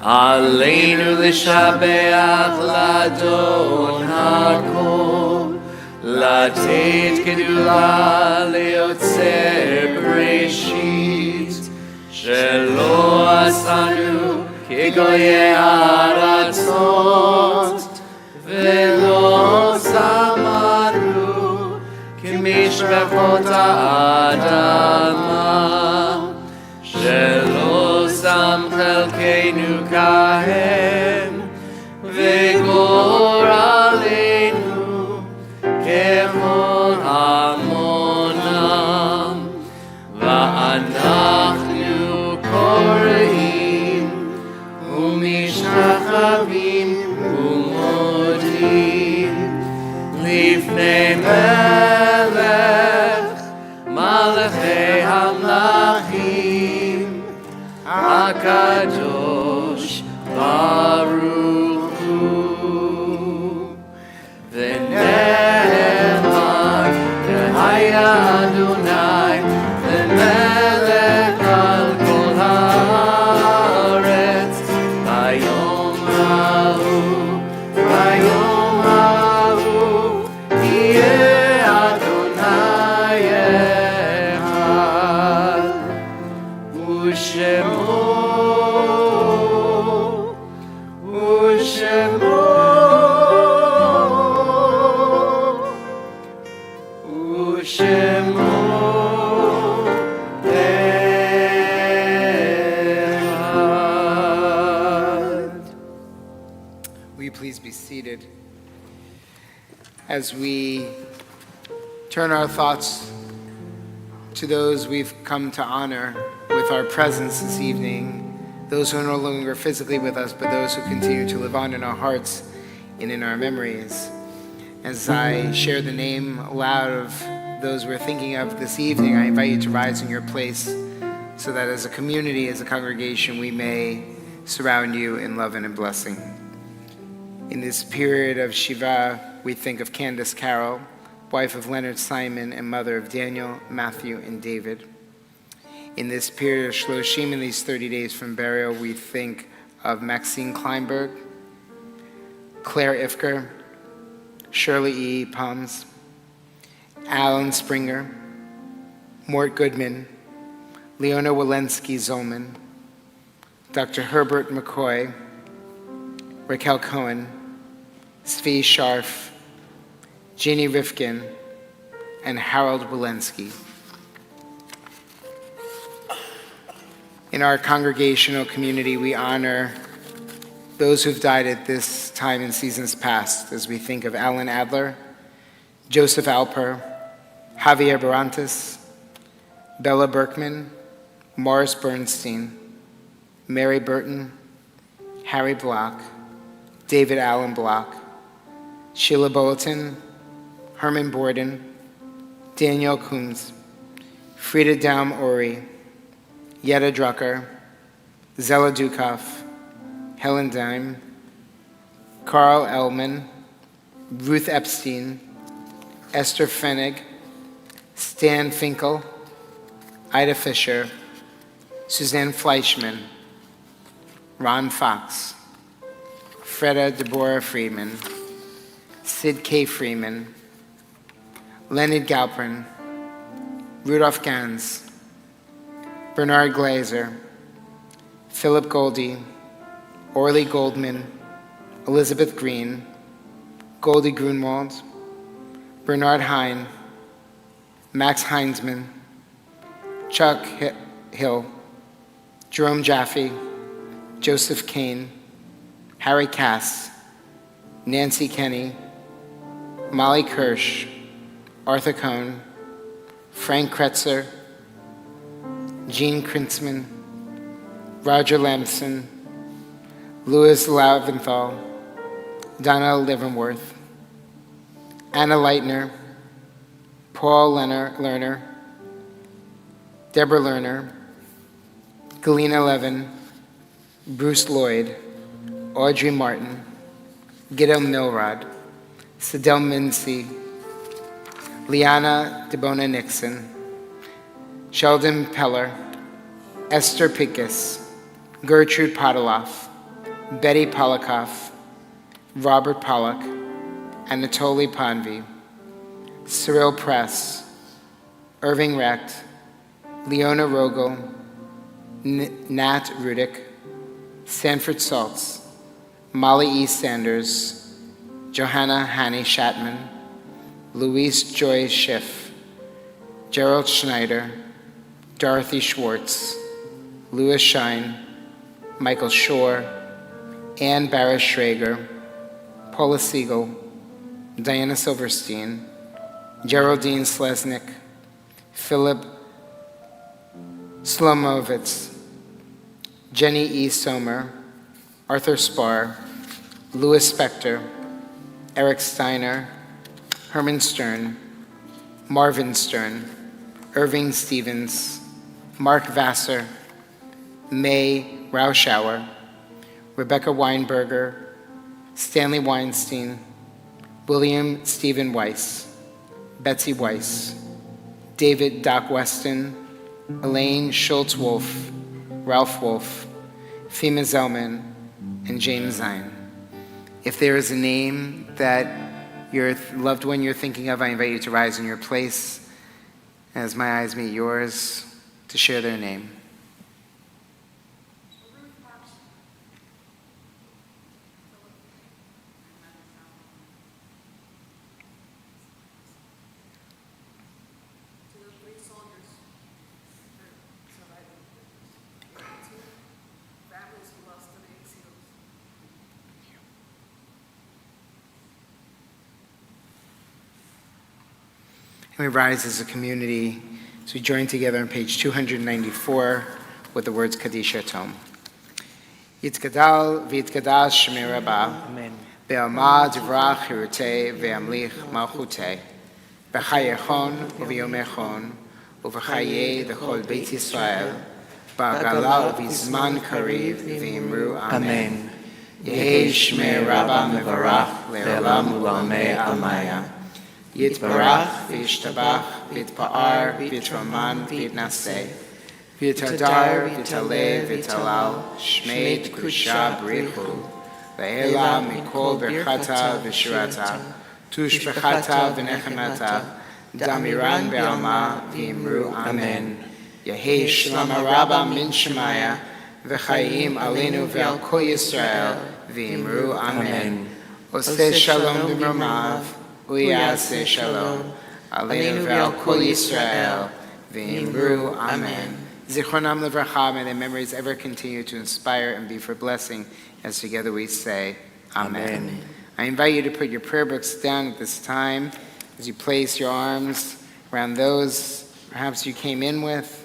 Aleinu l'shabeach l'adon hakol, לתת גדולה ליוצר בראשית, שלא עשנו כגויי הארצות, ולא שמרנו כמשפחות האדמה, שלא שם חלקנו כהם, וגורלנו ככל המונם, ואנחנו קוראים ומשתחווים ומודים לפני מלך מלכי המלכים הקדוש ברוך הוא. ונאמר והיה אדוני למלך על כל הארץ ביום ההוא יהיה אדוני אחד ושמו Please be seated. As we turn our thoughts to those we've come to honor with our presence this evening, those who are no longer physically with us, but those who continue to live on in our hearts and in our memories. As I share the name aloud of those we're thinking of this evening, I invite you to rise in your place so that as a community, as a congregation, we may surround you in love and in blessing. In this period of Shiva, we think of Candace Carroll, wife of Leonard Simon and mother of Daniel, Matthew, and David. In this period of Shloshim, in these 30 days from burial, we think of Maxine Kleinberg, Claire Ifker, Shirley E. Palms, Alan Springer, Mort Goodman, Leona Walensky Zolman, Dr. Herbert McCoy, Raquel Cohen, Svi Sharf, Jeannie Rifkin, and Harold Walensky. In our congregational community, we honor those who've died at this time in seasons past, as we think of Alan Adler, Joseph Alper, Javier Barantes, Bella Berkman, Morris Bernstein, Mary Burton, Harry Block, David Allen Block, Sheila Bulletin, Herman Borden, Danielle Coombs, Frida Daum Ori, Yetta Drucker, Zella Dukoff, Helen Dime, Carl Ellman, Ruth Epstein, Esther Fenig, Stan Finkel, Ida Fisher, Suzanne Fleischman, Ron Fox, Freda Deborah Friedman, Sid K. Freeman, Leonard Galpern, Rudolph Gans, Bernard Glazer, Philip Goldie, Orly Goldman, Elizabeth Green, Goldie Grunwald, Bernard Hine, Max Heinzman, Chuck Hill, Jerome Jaffe, Joseph Kane, Harry Cass, Nancy Kenny, Molly Kirsch, Arthur Cohn, Frank Kretzer, Gene Krinsman, Roger Lamson, Louis Laventhal, Donna Liverworth, Anna Leitner, Paul Lerner, Deborah Lerner, Galena Levin, Bruce Lloyd, Audrey Martin, Giddo Milrod, Sidel Mincy, Liana DeBona Nixon, Sheldon Peller, Esther Pincus, Gertrude Podoloff, Betty Polikoff, Robert Pollock, Anatoly Panvi, Cyril Press, Irving Recht, Leona Rogel, Nat Rudick, Sanford Saltz, Molly E. Sanders, Johanna Hanny Shatman, Louise Joy Schiff, Gerald Schneider, Dorothy Schwartz, Louis Shine, Michael Shore, Ann Barris Schrager, Paula Siegel, Diana Silverstein, Geraldine Slesnick, Philip Slomovitz, Jenny E. Sommer, Arthur Spar, Louis Spector, Eric Steiner, Herman Stern, Marvin Stern, Irving Stevens, Mark Vassar, May Rauschauer, Rebecca Weinberger, Stanley Weinstein, William Stephen Weiss, Betsy Weiss, David Doc Weston, Elaine Schultz-Wolf, Ralph Wolf, Fema Zellman, and James Zine. If there is a name that your loved one you're thinking of, I invite you to rise in your place as my eyes meet yours to share their name. And we rise as a community as we join together on page 294 with the words Kadisha Tom. Yitkadal v'yitkadal shmei Rabbah, be'alma divrach hirutei ve'amlich malchutei, b'chayechon u'v'yomechon, u'v'chayei l'chol Beit Yisrael, ba'gala u'v'zman kariv v'imru Amen. Yehi shmei Rabbah mevarach le'olam u'lamei almaya. Yitbarach, v'yishtabach, v'yitpa'ar, v'yitraman, v'yitnaseh, v'yitadar, v'yitaleh, v'yitalal, shmei t'kusha b'richu, v'ela mikol berchata v'shirata, tushbechata v'nechamata, damiran be'alma, v'imru Amen. Yehi shlama rabba min shemaya, v'chayim alenu ve'al kol Yisrael, v'imru Amen. Oseh shalom b'mromav, Uyaseh Shalom, Aleinu ve'al Kol Yisrael, v'imru Amen. Zichronam Livracha, may their memories ever continue to inspire and be for blessing, as together we say, Amen. I invite you to put your prayer books down at this time as you place your arms around those perhaps you came in with,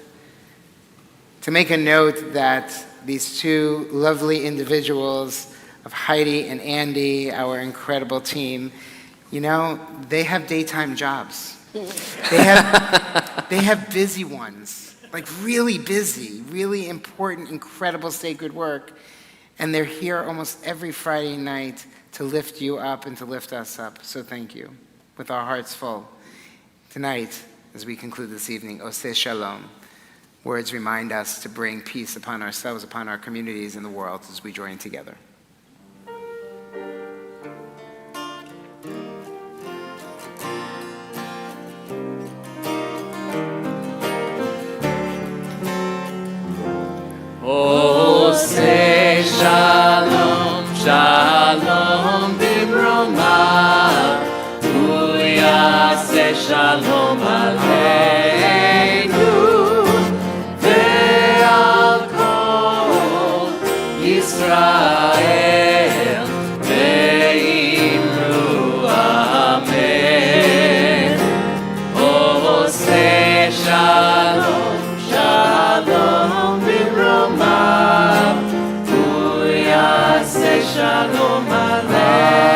to make a note that these two lovely individuals of Heidi and Andy, our incredible team, you know, they have daytime jobs. They have busy ones, like really busy, really important, incredible sacred work. And they're here almost every Friday night to lift you up and to lift us up. So thank you, with our hearts full. Tonight, as we conclude this evening, Oseh Shalom. Words remind us to bring peace upon ourselves, upon our communities, and the world as we join together. Oseh Shalom, Shalom Bimromav, Hu Yaseh Shalom Aleinu, Ve'al Kol Yisrael, Ve'imru Amen. Oseh Shalom, Shalom Bimromav, Hu Yaseh Shalom Aleinu,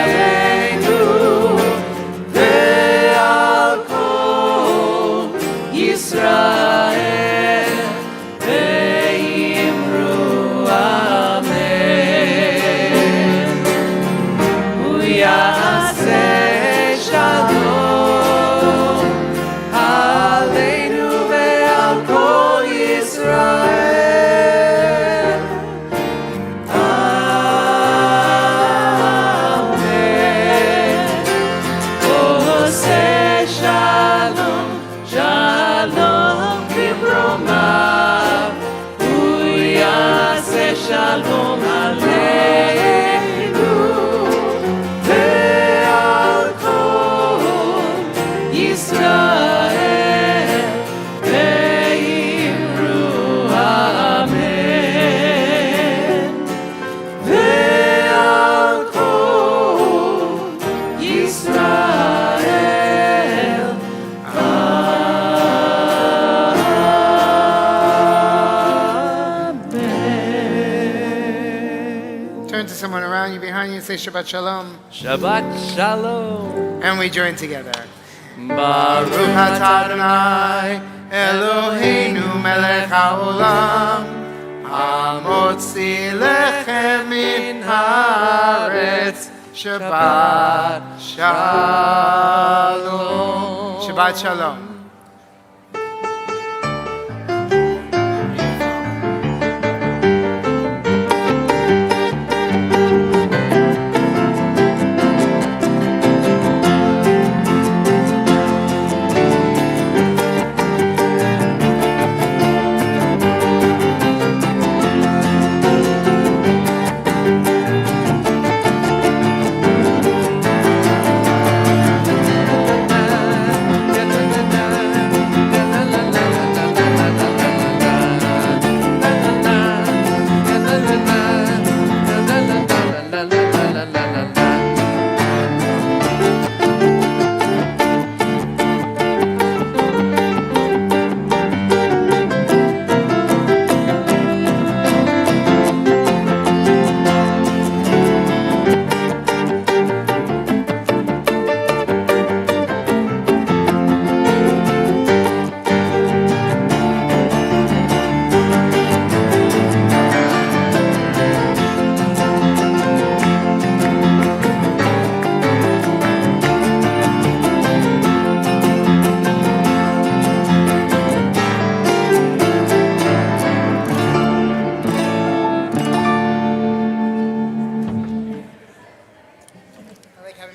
Ve'al Kol Yisrael, Ve'imru Amen. Hu Yaseh Shalom Aleinu ve'al kol Yisrael. Amen. Oseh Shalom, Shalom Bimromav, Hu Yaseh Shalom Aleinu, Ve'al kol Yisrael, Ve'imru Amen. Ve'al kol Yisrael, Amen. Turn to someone around you, behind you, and say Shabbat Shalom. Shabbat Shalom. And we join together. Baruch atah Adonai, Eloheinu melech haolam, hamotzi lechem min haaretz. Shabbat Shalom. Shabbat Shalom.